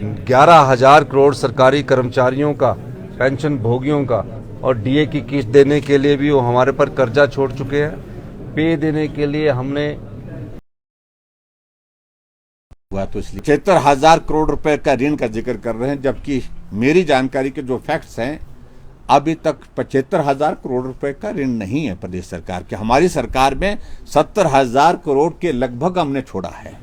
11,000 करोड़ सरकारी कर्मचारियों का, पेंशन भोगियों का और डीए की किस्त देने के लिए भी वो हमारे पर कर्जा छोड़ चुके हैं। पे देने के लिए हमने हुआ तो इसलिए 75,000 करोड़ रुपए का ऋण का जिक्र कर रहे हैं, जबकि मेरी जानकारी के जो फैक्ट्स हैं अभी तक 75,000 करोड़ रुपए का ऋण नहीं है प्रदेश सरकार के। हमारी सरकार में 70,000 करोड़ के लगभग हमने छोड़ा है।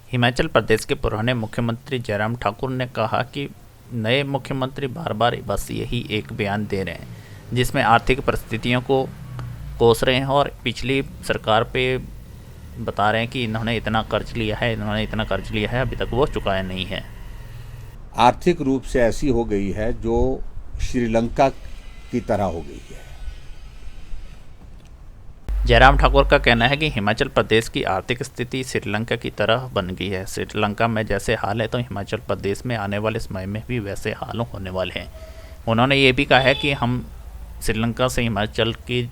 हिमाचल प्रदेश के पुराने मुख्यमंत्री जयराम ठाकुर ने कहा कि नए मुख्यमंत्री बार बार बस यही एक बयान दे रहे हैं जिसमें आर्थिक परिस्थितियों को कोस रहे हैं और पिछली सरकार पे बता रहे हैं कि इन्होंने इतना कर्ज लिया है, अभी तक वो चुकाया नहीं है। आर्थिक रूप से ऐसी हो गई है जो श्रीलंका की तरह हो गई है। जयराम ठाकुर का कहना है कि हिमाचल प्रदेश की आर्थिक स्थिति श्रीलंका की तरह बन गई है। श्रीलंका में जैसे हाल है तो हिमाचल प्रदेश में आने वाले समय में भी वैसे हाल होने वाले हैं। उन्होंने ये भी कहा है कि हम श्रीलंका से हिमाचल की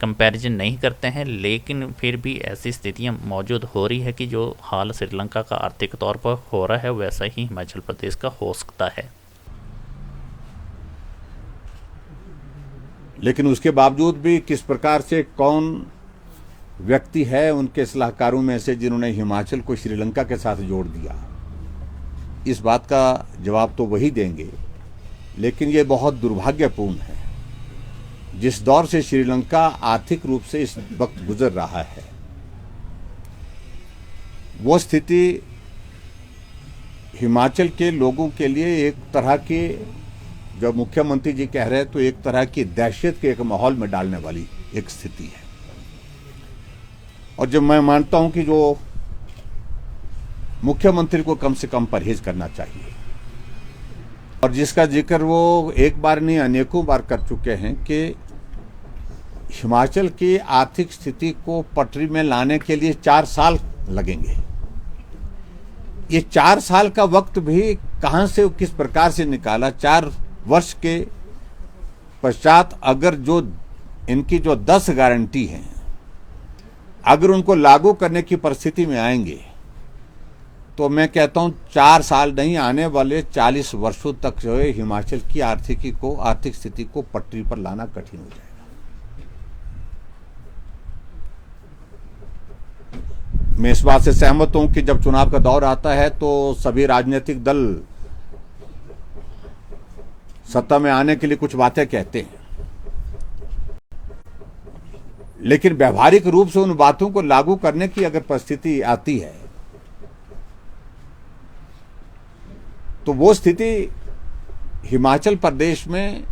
कंपैरिजन नहीं करते हैं, लेकिन फिर भी ऐसी स्थितियां मौजूद हो रही है कि जो हाल श्रीलंका का आर्थिक तौर पर हो रहा है वैसा ही हिमाचल प्रदेश का हो सकता है। लेकिन उसके बावजूद भी किस प्रकार से कौन व्यक्ति है उनके सलाहकारों में से जिन्होंने हिमाचल को श्रीलंका के साथ जोड़ दिया, इस बात का जवाब तो वही देंगे। लेकिन ये बहुत दुर्भाग्यपूर्ण है जिस दौर से श्रीलंका आर्थिक रूप से इस वक्त गुजर रहा है। वो स्थिति हिमाचल के लोगों के लिए एक तरह के, जब मुख्यमंत्री जी कह रहे हैं तो एक तरह की दहशत के एक माहौल में डालने वाली एक स्थिति है। और जब मैं मानता हूं कि जो मुख्यमंत्री को कम से कम परहेज करना चाहिए, और जिसका जिक्र वो एक बार नहीं अनेकों बार कर चुके हैं कि हिमाचल की आर्थिक स्थिति को पटरी में लाने के लिए 4 साल लगेंगे। ये 4 साल का वक्त भी कहां से, किस प्रकार से निकाला? 4 वर्ष के पश्चात अगर जो इनकी जो 10 गारंटी हैं अगर उनको लागू करने की परिस्थिति में आएंगे तो मैं कहता हूं 4 साल नहीं, आने वाले 40 वर्षों तक जो है हिमाचल की आर्थिक स्थिति को पटरी पर लाना कठिन हो जाएगा। मैं इस बात से सहमत हूं कि जब चुनाव का दौर आता है तो सभी राजनीतिक दल सत्ता में आने के लिए कुछ बातें कहते हैं, लेकिन व्यावहारिक रूप से उन बातों को लागू करने की अगर परिस्थिति आती है तो वो स्थिति हिमाचल प्रदेश में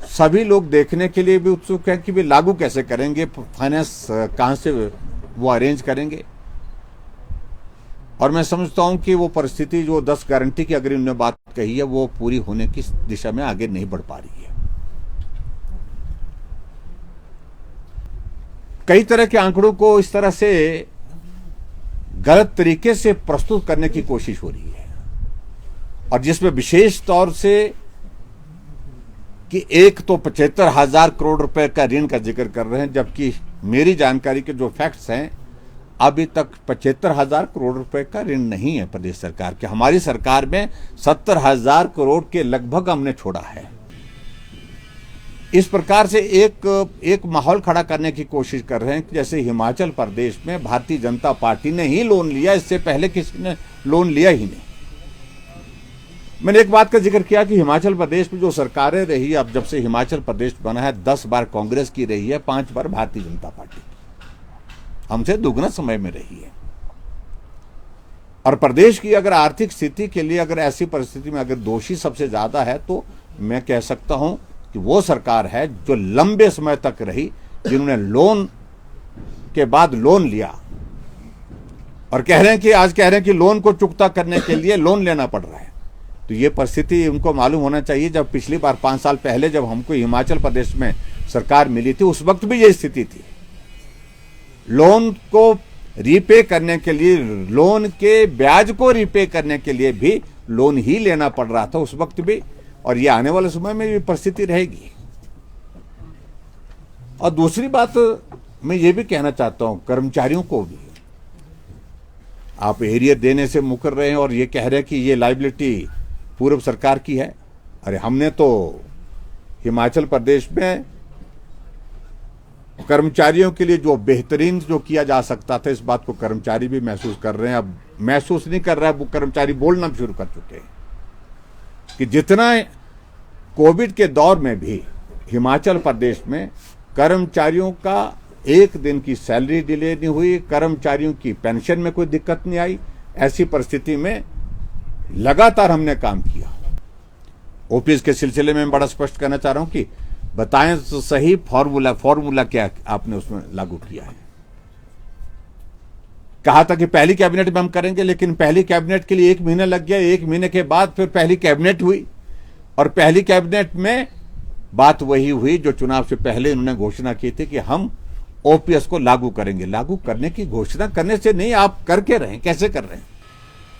सभी लोग देखने के लिए भी उत्सुक हैं कि वे लागू कैसे करेंगे, फाइनेंस कहां से वो अरेंज करेंगे। और मैं समझता हूं कि वो परिस्थिति जो 10 गारंटी की अगर उन्होंने बात कही है वो पूरी होने की दिशा में आगे नहीं बढ़ पा रही है। कई तरह के आंकड़ों को इस तरह से गलत तरीके से प्रस्तुत करने की कोशिश हो रही है, और जिसमें विशेष तौर से कि एक तो 75,000 करोड़ रुपए का ऋण का जिक्र कर रहे हैं, जबकि मेरी जानकारी के जो फैक्ट्स हैं अभी तक 75,000 करोड़ रुपए का ऋण नहीं है प्रदेश सरकार के। हमारी सरकार में 70,000 करोड़ के लगभग हमने छोड़ा है। इस प्रकार से एक माहौल खड़ा करने की कोशिश कर रहे हैं कि जैसे हिमाचल प्रदेश में भारतीय जनता पार्टी ने ही लोन लिया, इससे पहले किसी ने लोन लिया ही नहीं। मैंने एक बात का जिक्र किया कि हिमाचल प्रदेश में जो सरकारें रही, अब जब से हिमाचल प्रदेश बना है 10 बार कांग्रेस की रही है, 5 बार भारतीय जनता पार्टी की, हमसे दुगना समय में रही है। और प्रदेश की अगर आर्थिक स्थिति के लिए अगर ऐसी परिस्थिति में अगर दोषी सबसे ज्यादा है तो मैं कह सकता हूं कि वो सरकार है जो लंबे समय तक रही, जिन्होंने लोन के बाद लोन लिया और आज कह रहे हैं कि लोन को चुकता करने के लिए लोन लेना पड़ रहा है। तो ये परिस्थिति उनको मालूम होना चाहिए। जब पिछली बार 5 साल पहले जब हमको हिमाचल प्रदेश में सरकार मिली थी उस वक्त भी ये स्थिति थी। लोन को रीपे करने के लिए, लोन के ब्याज को रीपे करने के लिए भी लोन ही लेना पड़ रहा था उस वक्त भी, और ये आने वाले समय में भी परिस्थिति रहेगी। और दूसरी बात मैं ये भी कहना चाहता हूं कर्मचारियों को भी, आप एरियर देने से मुकर रहे हैं और ये कह रहे हैं कि ये लायबिलिटी पूर्व सरकार की है। अरे हमने तो हिमाचल प्रदेश में कर्मचारियों के लिए जो बेहतरीन जो किया जा सकता था, इस बात को कर्मचारी भी महसूस कर रहे हैं। अब महसूस नहीं कर रहा है, वो कर्मचारी बोलना भी शुरू कर चुके हैं कि जितना कोविड के दौर में भी हिमाचल प्रदेश में कर्मचारियों का एक दिन की सैलरी डिले नहीं हुई, कर्मचारियों की पेंशन में कोई दिक्कत नहीं आई। ऐसी परिस्थिति में लगातार हमने काम किया। ओपीएस के सिलसिले में मैं बड़ा स्पष्ट कहना चाह रहा हूं कि बताएं तो सही फॉर्मूला क्या आपने उसमें लागू किया है। कहा था कि पहली कैबिनेट में हम करेंगे, लेकिन पहली कैबिनेट के लिए 1 महीना लग गया। 1 महीने के बाद फिर पहली कैबिनेट हुई और पहली कैबिनेट में बात वही हुई जो चुनाव से पहले उन्होंने घोषणा की थी कि हम ओपीएस को लागू करेंगे। लागू करने की घोषणा करने से नहीं, आप करके रहे, कैसे कर रहे हैं,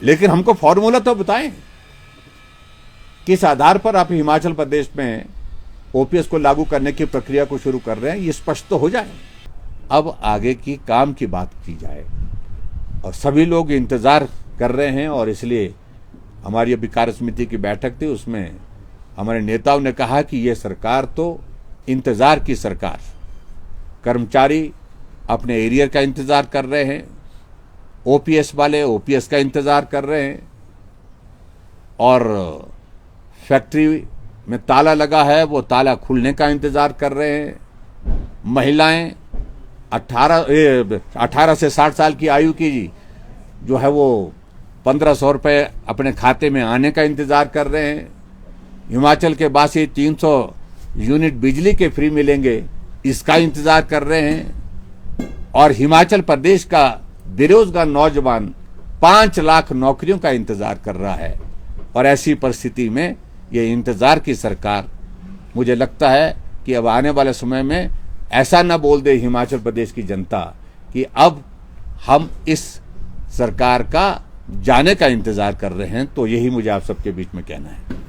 लेकिन हमको फॉर्मूला तो बताएं, किस आधार पर आप हिमाचल प्रदेश में ओपीएस को लागू करने की प्रक्रिया को शुरू कर रहे हैं, ये स्पष्ट तो हो जाए। अब आगे की काम की बात की जाए और सभी लोग इंतजार कर रहे हैं। और इसलिए हमारी अभी कार्य समिति की बैठक थी, उसमें हमारे नेताओं ने कहा कि ये सरकार तो इंतजार की सरकार, कर्मचारी अपने एरियर का इंतजार कर रहे हैं, ओपीएस वाले ओपीएस का इंतजार कर रहे हैं, और फैक्ट्री में ताला लगा है वो ताला खुलने का इंतजार कर रहे हैं। महिलाएं 18 से 60 साल की आयु की जो है वो 1500 रुपये अपने खाते में आने का इंतजार कर रहे हैं। हिमाचल के वासी 300 यूनिट बिजली के फ्री मिलेंगे, इसका इंतजार कर रहे हैं। और हिमाचल प्रदेश का बेरोजगार नौजवान 5 लाख नौकरियों का इंतजार कर रहा है। और ऐसी परिस्थिति में ये इंतजार की सरकार, मुझे लगता है कि अब आने वाले समय में ऐसा ना बोल दे हिमाचल प्रदेश की जनता कि अब हम इस सरकार का जाने का इंतजार कर रहे हैं। तो यही मुझे आप सबके बीच में कहना है।